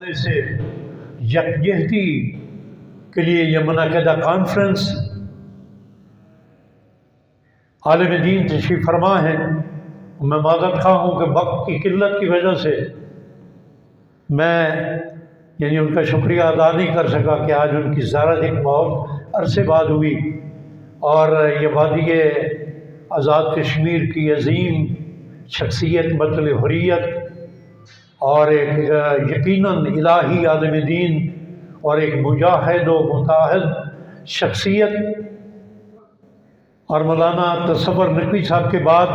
سے یکجہتی کے لیے یہ منعقدہ کانفرنس عالم دین تشریف فرما ہے۔ میں معذرت خواہ ہوں کہ وقت کی قلت کی وجہ سے میں ان کا شکریہ ادا نہیں کر سکا کہ آج ان کی زیارت ایک بہت عرصے بعد ہوئی، اور یہ وادی آزاد کشمیر کی عظیم شخصیت مطلع حریت اور ایک یقیناً الہی عالم دین اور ایک مجاہد و متعہد شخصیت، اور مولانا تصور نقوی صاحب کے بعد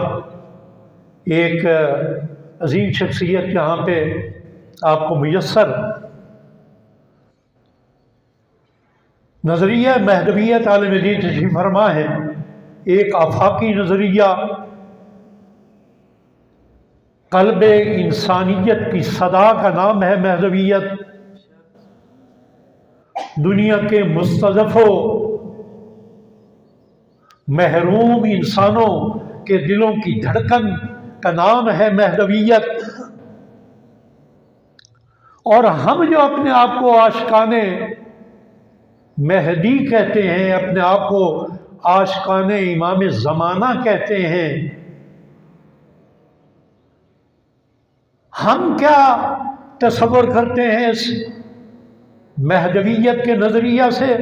ایک عظیم شخصیت یہاں پہ آپ کو میسر نظریہ مہدویت عالم دین تشریف فرما ہے۔ ایک آفاقی نظریہ، قلب انسانیت کی صدا کا نام ہے مہدویت۔ دنیا کے مستضعف و محروم انسانوں کے دلوں کی دھڑکن کا نام ہے مہدویت، اور ہم جو اپنے آپ کو عاشقان مہدی کہتے ہیں، اپنے آپ کو عاشقان امام زمانہ کہتے ہیں، ہم کیا تصور کرتے ہیں اس مہدویت کے نظریہ سے؟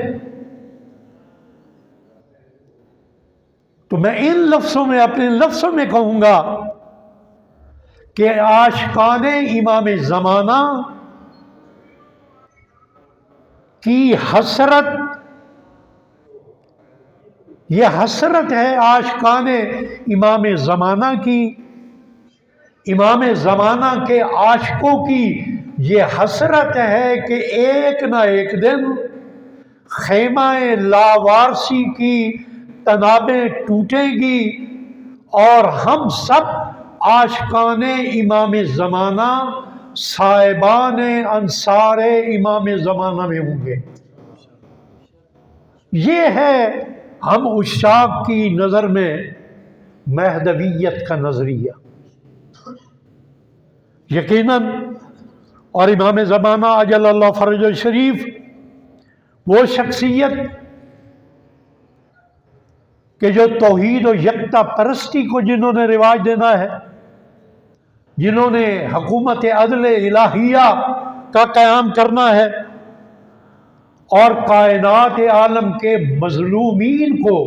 تو میں ان لفظوں میں، اپنے لفظوں میں کہوں گا کہ عاشقان امام زمانہ کی حسرت، یہ حسرت ہے عاشقان امام زمانہ کی، امام زمانہ کے عاشقوں کی یہ حسرت ہے کہ ایک نہ ایک دن خیمہ لاوارسی کی تنابیں ٹوٹیں گی اور ہم سب عاشقان امام زمانہ صاحبان انصار امام زمانہ میں ہوں گے۔ یہ ہے ہم عشاق کی نظر میں مہدویت کا نظریہ۔ یقیناً اور امام زمانہ اجل اللہ فرج الشریف وہ شخصیت کہ جو توحید و یکتا پرستی کو جنہوں نے رواج دینا ہے، جنہوں نے حکومت عدل الہیہ کا قیام کرنا ہے اور کائنات عالم کے مظلومین کو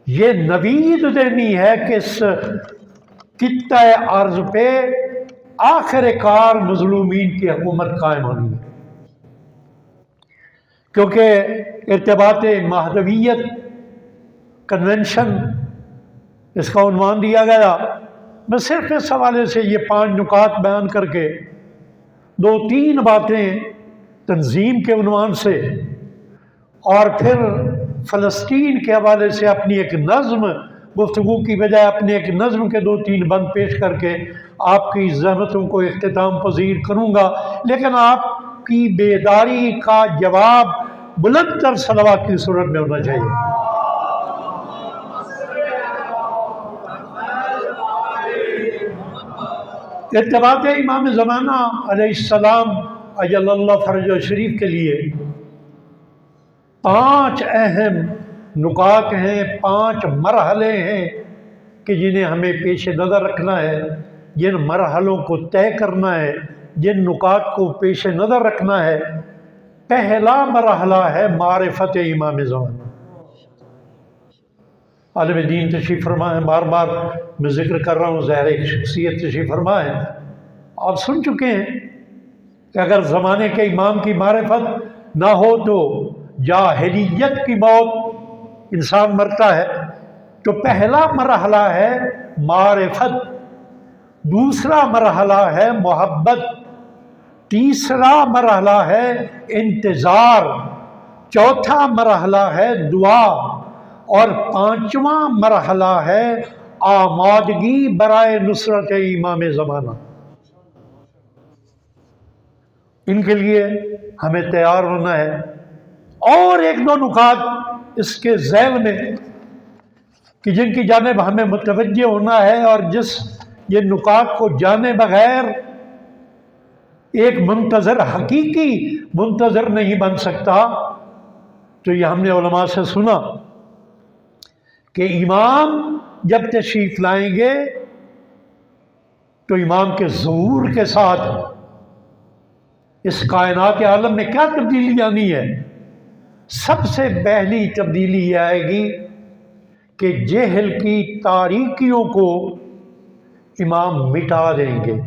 یہ نوید دینی ہے کہ اس خطہ ارض پہ آخر کار مظلومین کی حکومت قائم ہونی ہے۔ کیونکہ ارتباط مہدویت کنونشن اس کا عنوان دیا گیا، میں صرف اس حوالے سے یہ 5 نکات بیان کر کے 2-3 باتیں تنظیم کے عنوان سے اور پھر فلسطین کے حوالے سے اپنی ایک نظم، گفتگو کی بجائے اپنے ایک نظم کے 2-3 بند پیش کر کے آپ کی زحمتوں کو اختتام پذیر کروں گا، لیکن آپ کی بیداری کا جواب بلند تر صلوات کی صورت میں ہونا چاہیے۔ ارتباط امام زمانہ علیہ السلام اجل اللہ فرج شریف کے لیے 5 اہم نکات ہیں، 5 مرحلے ہیں کہ جنہیں ہمیں پیش نظر رکھنا ہے، جن مرحلوں کو طے کرنا ہے، جن نکات کو پیش نظر رکھنا ہے۔ پہلا مرحلہ ہے معرفت امام زمانہ۔ عالم دین تشریف فرما ہے، بار بار میں ذکر کر رہا ہوں، ظاہر ایک شخصیت تشریف فرما ہے، آپ سن چکے ہیں کہ اگر زمانے کے امام کی معرفت نہ ہو تو جاہلیت کی موت انسان مرتا ہے۔ تو پہلا مرحلہ ہے معرفت، دوسرا مرحلہ ہے محبت، تیسرا مرحلہ ہے انتظار، چوتھا مرحلہ ہے دعا، اور 5واں مرحلہ ہے آمادگی برائے نصرت امام زمانہ۔ ان کے لیے ہمیں تیار ہونا ہے۔ اور 1-2 نکات اس کے ذیل میں کہ جن کی جانب ہمیں متوجہ ہونا ہے، اور جس یہ نکات کو جانے بغیر ایک منتظر حقیقی منتظر نہیں بن سکتا۔ تو یہ ہم نے علماء سے سنا کہ امام جب تشریف لائیں گے تو امام کے ظہور کے ساتھ اس کائنات عالم میں کیا تبدیلی آنی ہے؟ سب سے پہلی تبدیلی یہ آئے گی کہ جہل کی تاریکیوں کو امام مٹا دیں گے،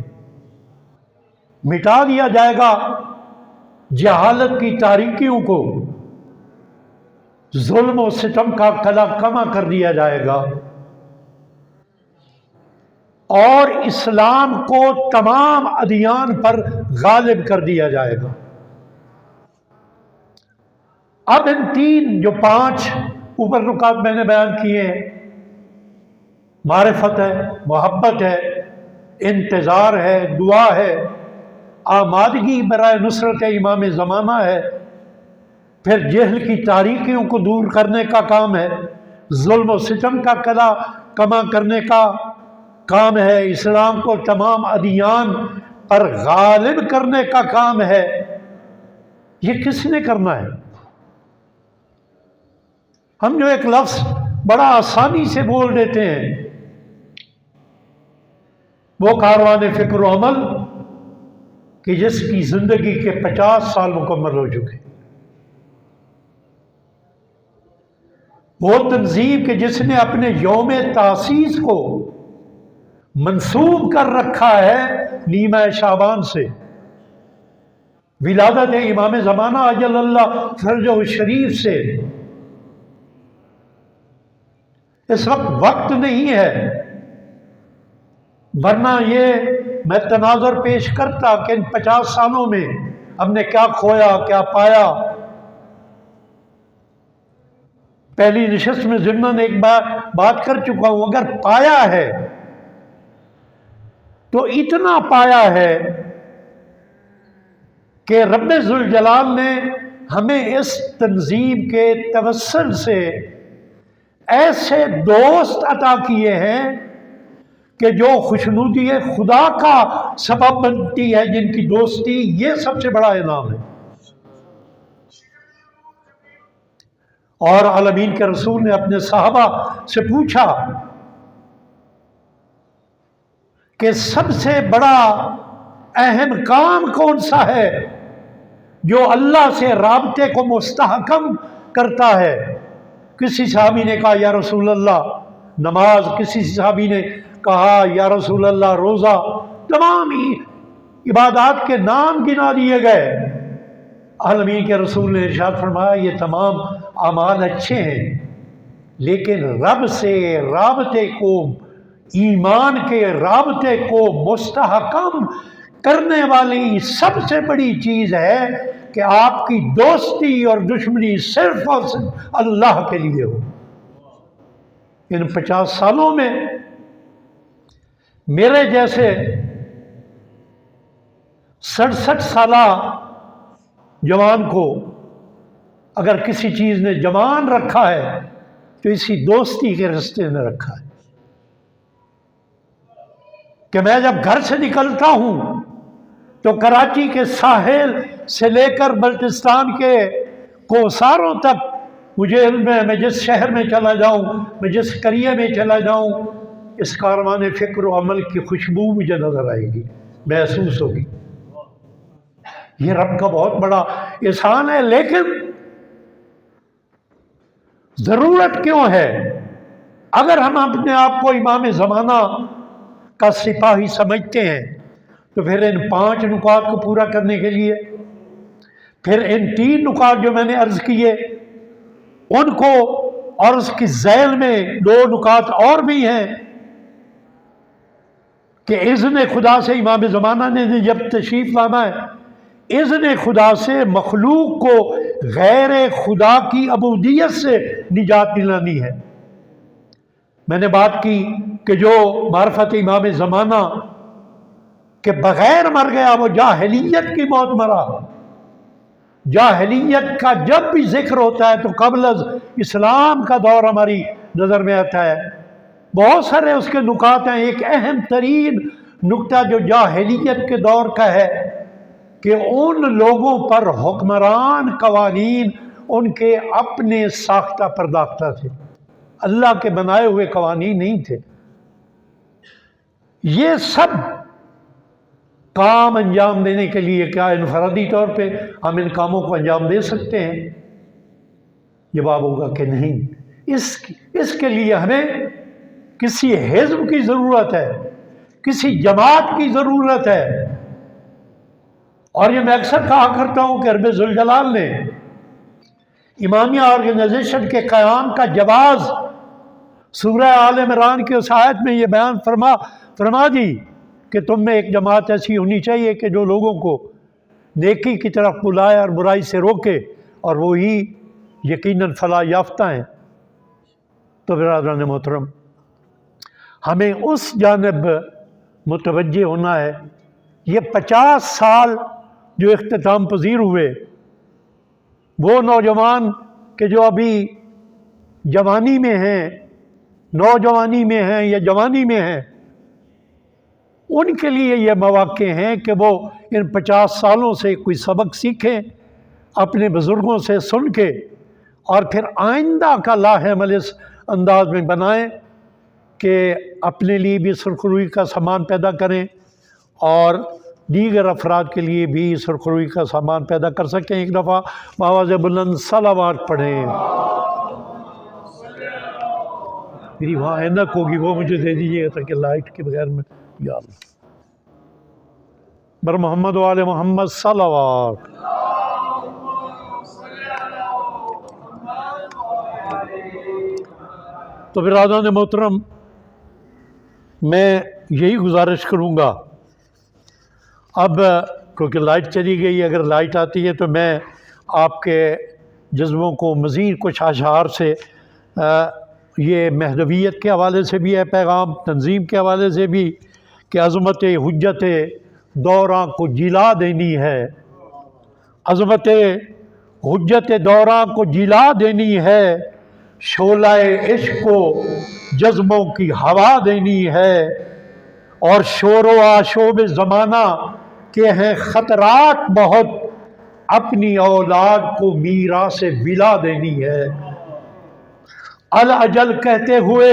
مٹا دیا جائے گا جہالت کی تاریکیوں کو، ظلم و ستم کا کلا کما کر دیا جائے گا، اور اسلام کو تمام ادیان پر غالب کر دیا جائے گا۔ اب ان تین جو 5 اوپر نکات میں نے بیان کیے ہیں، معرفت ہے، محبت ہے، انتظار ہے، دعا ہے، آمادگی برائے نصرت امام زمانہ ہے، پھر جہل کی تاریکیوں کو دور کرنے کا کام ہے، ظلم و ستم کا کلا کما کرنے کا کام ہے، اسلام کو تمام ادیان پر غالب کرنے کا کام ہے۔ یہ کس نے کرنا ہے؟ ہم جو ایک لفظ بڑا آسانی سے بول دیتے ہیں، وہ کاروان فکر و عمل کہ جس کی زندگی کے 50 سال مکمل ہو چکے، وہ تنظیم کہ جس نے اپنے یوم تاسیس کو منسوب کر رکھا ہے نیمہ شعبان سے، ولادت امام زمانہ اجل اللہ فرجہ شریف سے۔ اس وقت نہیں ہے، ورنہ یہ میں تناظر پیش کرتا کہ ان 50 سالوں میں ہم نے کیا کھویا، کیا پایا۔ پہلی نشست میں ضمن ایک بات کر چکا ہوں، اگر پایا ہے تو اتنا پایا ہے کہ رب ذوالجلال نے ہمیں اس تنظیم کے توسل سے ایسے دوست عطا کیے ہیں کہ جو خوشنودی خدا کا سبب بنتی ہے، جن کی دوستی یہ سب سے بڑا انعام ہے۔ اور عالمین کے رسول نے اپنے صحابہ سے پوچھا کہ سب سے بڑا اہم کام کون سا ہے جو اللہ سے رابطے کو مستحکم کرتا ہے؟ کسی صحابی نے کہا یا رسول اللہ نماز، کسی صحابی نے کہا یا رسول اللہ روزہ، تمام عبادات کے نام گنا دیے گئے۔ عالمین کے رسول نے ارشاد فرمایا یہ تمام اعمال اچھے ہیں، لیکن رب سے رابطے کو، ایمان کے رابطے کو مستحکم کرنے والی سب سے بڑی چیز ہے کہ آپ کی دوستی اور دشمنی صرف اور صرف اللہ کے لیے ہو۔ ان 50 سالوں میں میرے جیسے 67 سالہ جوان کو اگر کسی چیز نے جوان رکھا ہے تو اسی دوستی کے رستے نے رکھا ہے کہ میں جب گھر سے نکلتا ہوں تو کراچی کے ساحل سے لے کر بلتستان کے کوساروں تک مجھے علم ہے، میں جس شہر میں چلا جاؤں، میں جس قریے میں چلا جاؤں، اس کاروان فکر و عمل کی خوشبو مجھے نظر آئے گی، محسوس ہوگی۔ یہ رب کا بہت بڑا احسان ہے، لیکن ضرورت کیوں ہے؟ اگر ہم اپنے آپ کو امام زمانہ کا سپاہی سمجھتے ہیں تو پھر ان 5 نکات کو پورا کرنے کے لیے، پھر ان 3 نکات جو میں نے عرض کیے ان کو، اور اس کی ذیل میں 2 نکات اور بھی ہیں کہ اذن خدا سے امام زمانہ نے جب تشریف لانا ہے، اذن خدا سے مخلوق کو غیر خدا کی عبودیت سے نجات دلانی ہے۔ میں نے بات کی کہ جو معرفت امام زمانہ کے بغیر مر گیا وہ جاہلیت کی موت مرا۔ جاہلیت کا جب بھی ذکر ہوتا ہے تو قبل از اسلام کا دور ہماری نظر میں آتا ہے۔ بہت سارے اس کے نکات ہیں، ایک اہم ترین نکتہ جو جاہلیت کے دور کا ہے کہ ان لوگوں پر حکمران قوانین ان کے اپنے ساختہ پرداختہ تھے، اللہ کے بنائے ہوئے قوانین نہیں تھے۔ یہ سب کام انجام دینے کے لیے کیا انفرادی طور پہ ہم ان کاموں کو انجام دے سکتے ہیں؟ جواب ہوگا کہ نہیں۔ اس کے لیے ہمیں کسی حزب کی ضرورت ہے، کسی جماعت کی ضرورت ہے۔ اور یہ میں اکثر کہا کرتا ہوں کہ رب ذوالجلال نے امامیہ آرگنائزیشن کے قیام کا جواز سورہ آل عمران کی اس آیت میں یہ بیان فرما دی کہ تم میں ایک جماعت ایسی ہونی چاہیے کہ جو لوگوں کو نیکی کی طرف بلائے اور برائی سے روکے، اور وہی یقیناً فلاح یافتہ ہیں۔ تو برادران محترم، ہمیں اس جانب متوجہ ہونا ہے۔ یہ 50 سال جو اختتام پذیر ہوئے، وہ نوجوان کہ جو ابھی جوانی میں ہیں، نوجوانی میں ہیں یا جوانی میں ہیں، ان کے لیے یہ مواقع ہیں کہ وہ ان 50 سالوں سے کوئی سبق سیکھیں، اپنے بزرگوں سے سن کے، اور پھر آئندہ کا لاہ عمل اس انداز میں بنائیں کہ اپنے لیے بھی سرخروئی کا سامان پیدا کریں اور دیگر افراد کے لیے بھی سرخروئی کا سامان پیدا کر سکیں۔ ایک دفعہ بآواز بلند صلوات پڑھیں۔ میری وہاں اینک ہوگی، وہ مجھے دے دیجیے گا تاکہ لائٹ کے بغیر میں، یا اللہ، بر محمد و آل محمد صلوات۔ تو برادران محترم، میں یہی گزارش کروں گا، اب کیونکہ لائٹ چلی گئی، اگر لائٹ آتی ہے تو میں آپ کے جذبوں کو مزید کچھ اشعار سے، یہ مہدویت کے حوالے سے بھی ہے پیغام، تنظیم کے حوالے سے بھی، کہ عظمت حجت دوراں کو جلا دینی ہے، عظمت حجت دوراں کو جلا دینی ہے، شعلہ عشق کو جذبوں کی ہوا دینی ہے، اور شور و آشوب زمانہ کے ہیں خطرات بہت، اپنی اولاد کو میراث ولا دینی ہے۔ الاجل کہتے ہوئے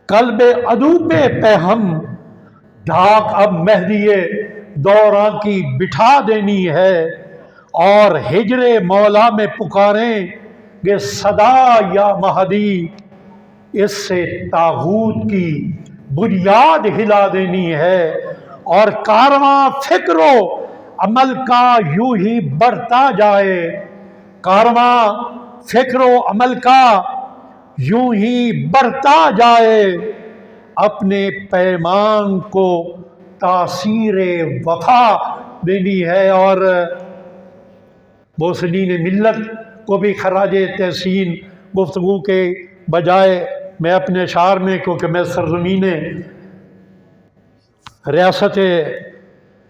قلب عدو پہ ہم، دھاک اب مہدی دوراں کی بٹھا دینی ہے، اور ہجر مولا میں پکاریں گے صدا یا مہدی، اس سے طاغوت کی بنیاد ہلا دینی ہے، اور کارواں فکر و عمل کا یوں ہی بڑھتا جائے، کارواں فکر و عمل کا یوں ہی بڑھتا جائے، اپنے پیمان کو تاثیر وفا دینی ہے۔ اور محسنین ملت کو بھی خراج تحسین گفتگو کے بجائے میں اپنے اشعار میں، کیونکہ میں سرزمین ریاست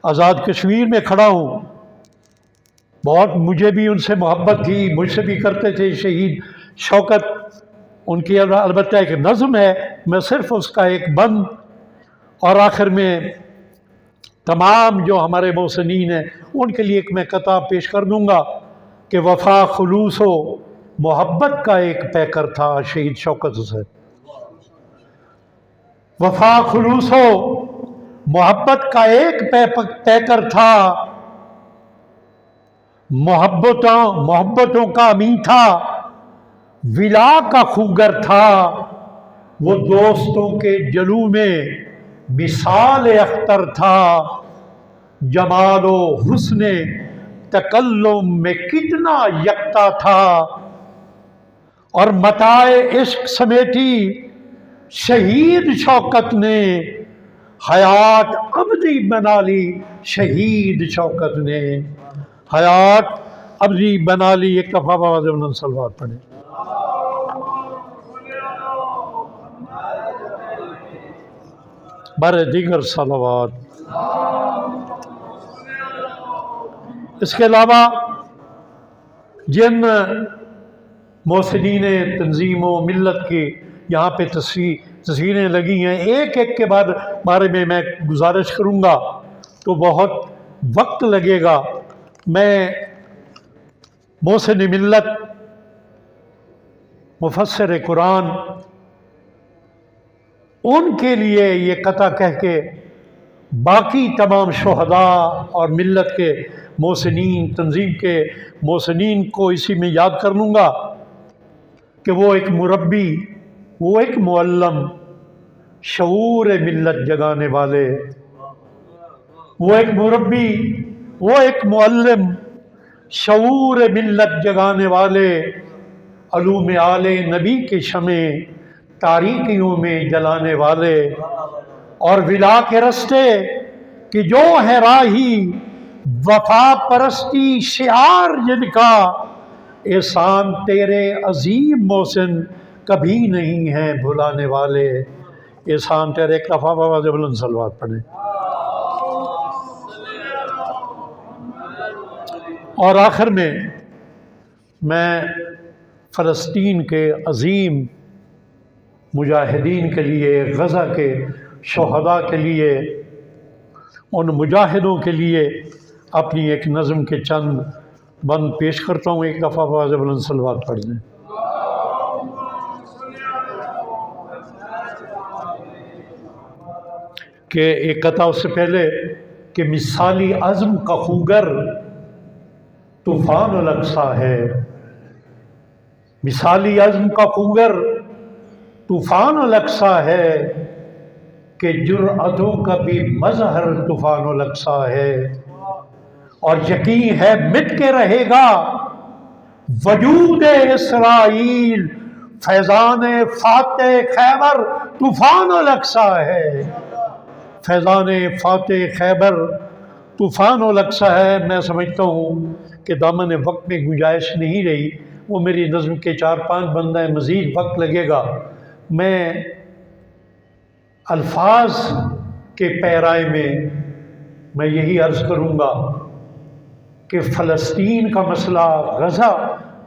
آزاد کشمیر میں کھڑا ہوں، بہت مجھے بھی ان سے محبت تھی، مجھ سے بھی کرتے تھے شہید شوکت، ان کی البتہ ایک نظم ہے، میں صرف اس کا ایک بند اور آخر میں تمام جو ہمارے محسنین ہیں ان کے لیے ایک میں قطعہ پیش کر دوں گا کہ وفا خلوص و محبت کا ایک پیکر تھا شہید شوکت حسین، وفا خلوص و محبت کا ایک پیکر تھا، محبتوں کا امین تھا، ولا کا خوگر تھا، وہ دوستوں کے جلو میں مثال اختر تھا، جمال و حسن تکلم میں کتنا یکتا تھا، اور متاع عشق سمیٹی شہید شوکت نے، حیات ابدی بنا لی شہید شوکت نے، حیات ابدی بنا لی۔ ایک دفعہ بآواز بلند صلوات پڑھیں۔ بر دیگر صلوات۔ اس کے علاوہ جن محسنین تنظیم و ملت کی یہاں پہ تصویریں لگی ہیں، ایک ایک کے بارے میں گزارش کروں گا تو بہت وقت لگے گا، میں محسن ملت مفسر قرآن ان کے لیے یہ قطع کہہ کے باقی تمام شہداء اور ملت کے محسنین، تنظیم کے محسنین کو اسی میں یاد کر لوں گا کہ وہ ایک مربی، وہ ایک معلم، شعور ملت جگانے والے، وہ ایک مربی، وہ ایک معلم، شعور ملت جگانے والے، علوم آل نبی کے شمع تاریکیوں میں جلانے والے، اور ولا کے رستے کہ جو ہے راہی وفا پرستی شعار جن کا، احسان تیرے عظیم محسن کبھی نہیں ہیں بھلانے والے۔ احسان تیرے، ایک دفعہ بابا بلند صلوات پڑھیں۔ اور آخر میں فلسطین کے عظیم مجاہدین کے لیے، غزہ کے شہداء کے لیے، ان مجاہدوں کے لیے اپنی ایک نظم کے چند بند پیش کرتا ہوں۔ ایک دفعہ بابا بلند صلوات پڑھ دیں۔ کہ ایک قطعہ اس سے پہلے کہ مثالی عزم کا خوگر طوفان الاقصی ہے، مثالی عزم کا خوگر طوفان الاقصی ہے، کہ جرأتوں کا بھی مظہر طوفان الاقصی ہے، اور یقین ہے مٹ کے رہے گا وجود اسرائیل، فیضان فاتح خیبر طوفان الاقصی ہے، فیضان فاتح خیبر طوفان الاقصی ہے۔ میں سمجھتا ہوں کہ دامن وقت میں گنجائش نہیں رہی، وہ میری نظم کے 4-5 بند ہیں، مزید وقت لگے گا۔ میں الفاظ کے پیرائے میں یہی عرض کروں گا کہ فلسطین کا مسئلہ، غزہ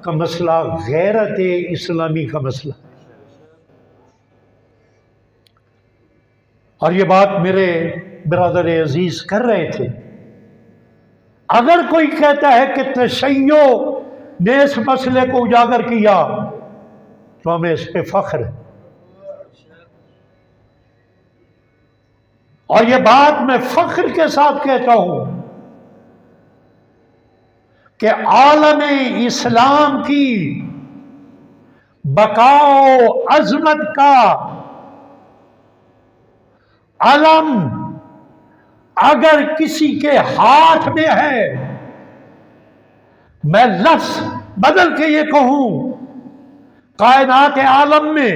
کا مسئلہ غیرت اسلامی کا مسئلہ، اور یہ بات میرے برادر عزیز کر رہے تھے۔ اگر کوئی کہتا ہے کہ تشیع نے اس مسئلے کو اجاگر کیا تو ہمیں اس پہ فخر ہے، اور یہ بات میں فخر کے ساتھ کہتا ہوں کہ عالم اسلام کی بقا و عظمت کا علم اگر کسی کے ہاتھ میں ہے، میں لفظ بدل کے یہ کہوں، کائنات عالم میں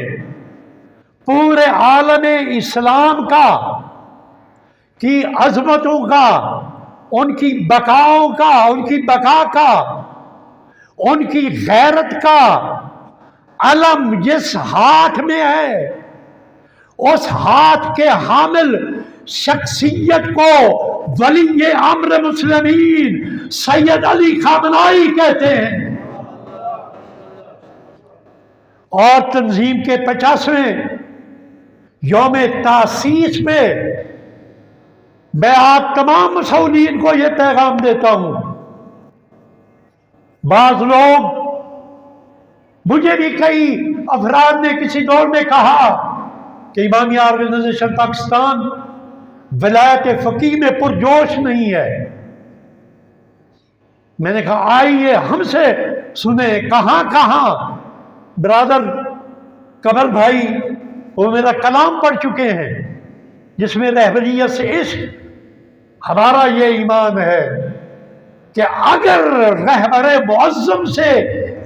پورے عالم اسلام کا کی عظمتوں کا، ان کی بقاؤں کا، ان کی بقا کا، ان کی غیرت کا علم جس ہاتھ میں ہے، اس ہاتھ کے حامل شخصیت کو ولی امر مسلمین سید علی خامنائی کہتے ہیں، اور تنظیم کے 50ویں یوم تاسیس میں میں آپ تمام مسؤولین کو یہ پیغام دیتا ہوں۔ بعض لوگ، مجھے بھی کئی افراد نے کسی دور میں کہا کہ امامیہ آرگنائزیشن پاکستان ولایت فقیہ میں پرجوش نہیں ہے۔ میں نے کہا آئیے ہم سے سنیں، کہاں برادر قمر بھائی وہ میرا کلام پڑھ چکے ہیں جس میں رہبریت سے عشق، ہمارا یہ ایمان ہے کہ اگر رہبر معظم سے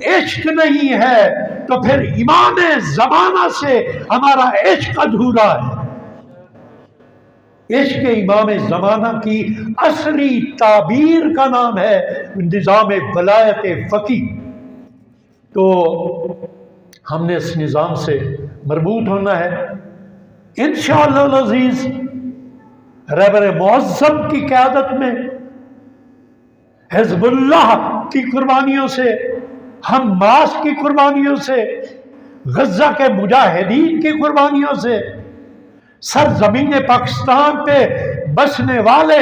عشق نہیں ہے تو پھر امام زمانہ سے ہمارا عشق ادھورا ہے۔ عشق امام زمانہ کی اصلی تعبیر کا نام ہے نظام ولایت فقیہ۔ تو ہم نے اس نظام سے مربوط ہونا ہے انشاءاللہ العزیز۔ رہبر معظم کی قیادت میں، حزب اللہ کی قربانیوں سے، حماس کی قربانیوں سے، غزہ کے مجاہدین کی قربانیوں سے، سرزمین پاکستان پہ بسنے والے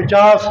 50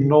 9